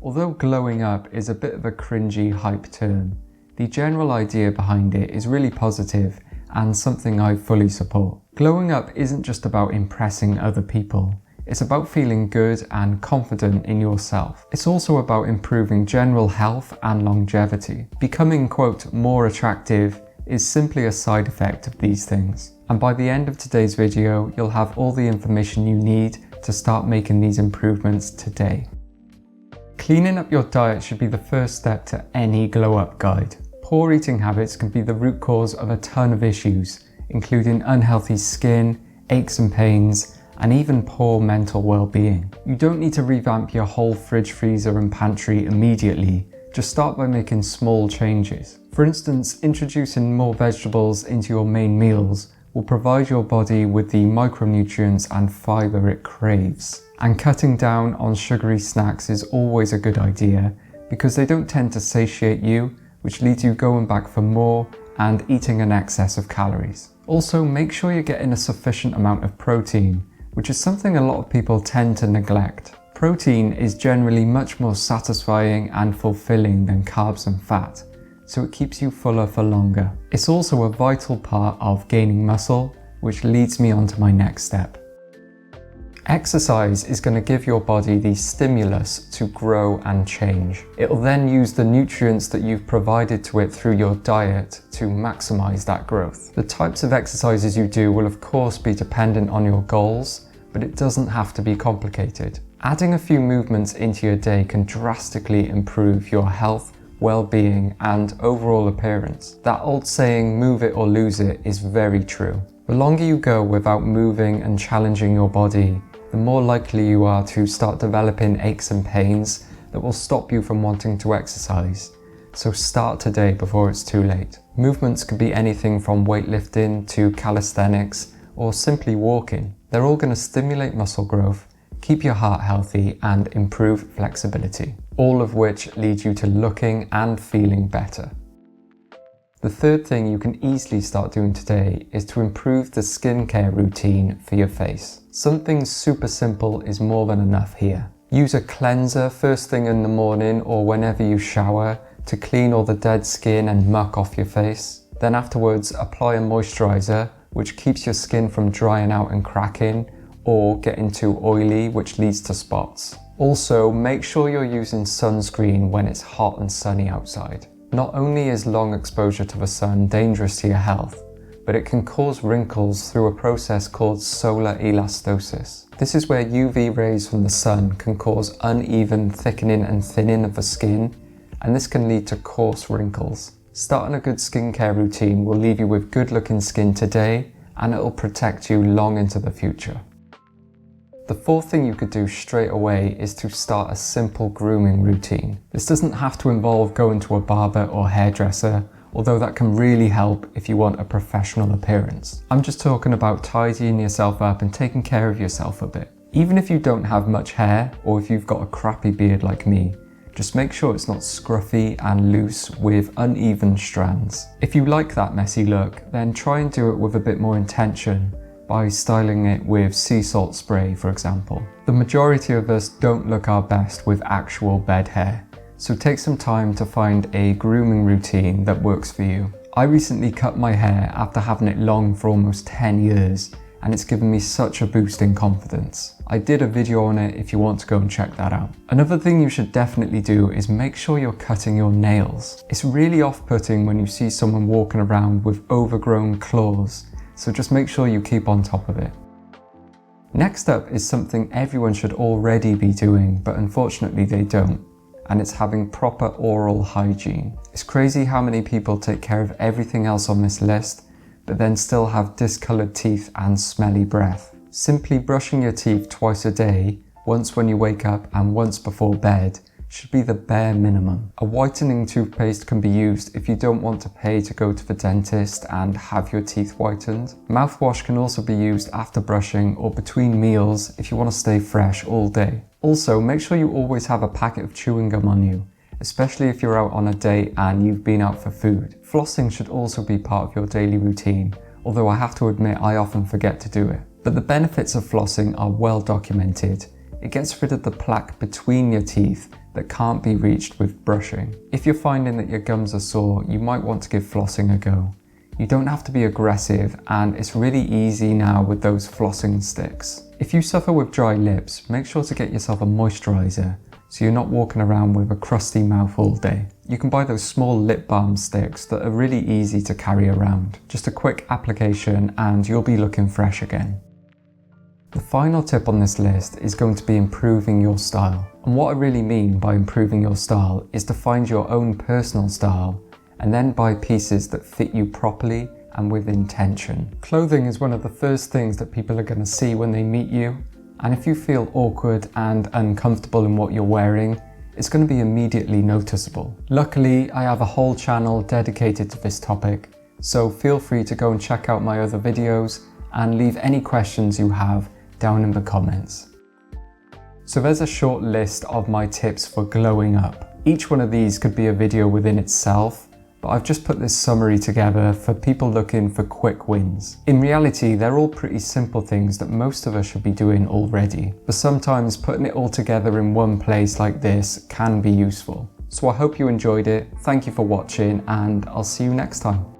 Although glowing up is a bit of a cringy hype term, the general idea behind it is really positive and something I fully support. Glowing up isn't just about impressing other people. It's about feeling good and confident in yourself. It's also about improving general health and longevity. Becoming, quote, more attractive is simply a side effect of these things. And by the end of today's video, you'll have all the information you need to start making these improvements today. Cleaning up your diet should be the first step to any glow up guide. Poor eating habits can be the root cause of a ton of issues, including unhealthy skin, aches and pains, and even poor mental well-being. You don't need to revamp your whole fridge, freezer and pantry immediately. Just start by making small changes. For instance, introducing more vegetables into your main meals will provide your body with the micronutrients and fibre it craves. And cutting down on sugary snacks is always a good idea because they don't tend to satiate you, which leads you going back for more and eating an excess of calories. Also, make sure you're getting a sufficient amount of protein, which is something a lot of people tend to neglect. Protein is generally much more satisfying and fulfilling than carbs and fat, so it keeps you fuller for longer. It's also a vital part of gaining muscle, which leads me on to my next step. Exercise is going to give your body the stimulus to grow and change. It'll then use the nutrients that you've provided to it through your diet to maximize that growth. The types of exercises you do will of course be dependent on your goals, but it doesn't have to be complicated. Adding a few movements into your day can drastically improve your health, well-being, and overall appearance. That old saying, move it or lose it, is very true. The longer you go without moving and challenging your body, the more likely you are to start developing aches and pains that will stop you from wanting to exercise. So start today before it's too late. Movements could be anything from weightlifting to calisthenics or simply walking. They're all going to stimulate muscle growth, keep your heart healthy, and improve flexibility, all of which lead you to looking and feeling better. The third thing you can easily start doing today is to improve the skincare routine for your face. Something super simple is more than enough here. Use a cleanser first thing in the morning or whenever you shower to clean all the dead skin and muck off your face. Then afterwards, apply a moisturizer, which keeps your skin from drying out and cracking or getting too oily, which leads to spots. Also, make sure you're using sunscreen when it's hot and sunny outside. Not only is long exposure to the sun dangerous to your health, but it can cause wrinkles through a process called solar elastosis. This is where UV rays from the sun can cause uneven thickening and thinning of the skin, and this can lead to coarse wrinkles. Starting a good skincare routine will leave you with good looking skin today, and it'll protect you long into the future. The fourth thing you could do straight away is to start a simple grooming routine. This doesn't have to involve going to a barber or hairdresser, although that can really help if you want a professional appearance. I'm just talking about tidying yourself up and taking care of yourself a bit. Even if you don't have much hair, or if you've got a crappy beard like me, just make sure it's not scruffy and loose with uneven strands. If you like that messy look, then try and do it with a bit more intention by styling it with sea salt spray, for example. The majority of us don't look our best with actual bed hair, so take some time to find a grooming routine that works for you. I recently cut my hair after having it long for almost 10 years, and it's given me such a boost in confidence. I did a video on it if you want to go and check that out. Another thing you should definitely do is make sure you're cutting your nails. It's really off-putting when you see someone walking around with overgrown claws, so just make sure you keep on top of it. Next up is something everyone should already be doing, but unfortunately they don't, and it's having proper oral hygiene. It's crazy how many people take care of everything else on this list, but then still have discoloured teeth and smelly breath. Simply brushing your teeth twice a day, once when you wake up and once before bed, should be the bare minimum. A whitening toothpaste can be used if you don't want to pay to go to the dentist and have your teeth whitened. Mouthwash can also be used after brushing or between meals if you want to stay fresh all day. Also, make sure you always have a packet of chewing gum on you, especially if you're out on a date and you've been out for food. Flossing should also be part of your daily routine, although I have to admit I often forget to do it. But the benefits of flossing are well documented. It gets rid of the plaque between your teeth, that can't be reached with brushing. If you're finding that your gums are sore, you might want to give flossing a go. You don't have to be aggressive, and it's really easy now with those flossing sticks. If you suffer with dry lips, make sure to get yourself a moisturiser so you're not walking around with a crusty mouth all day. You can buy those small lip balm sticks that are really easy to carry around. Just a quick application and you'll be looking fresh again. The final tip on this list is going to be improving your style. And what I really mean by improving your style is to find your own personal style and then buy pieces that fit you properly and with intention. Clothing is one of the first things that people are going to see when they meet you. And if you feel awkward and uncomfortable in what you're wearing, it's going to be immediately noticeable. Luckily, I have a whole channel dedicated to this topic, so feel free to go and check out my other videos and leave any questions you have down in the comments. So there's a short list of my tips for glowing up. Each one of these could be a video within itself, but I've just put this summary together for people looking for quick wins. In reality, they're all pretty simple things that most of us should be doing already, but sometimes putting it all together in one place like this can be useful. So I hope you enjoyed it, thank you for watching, and I'll see you next time.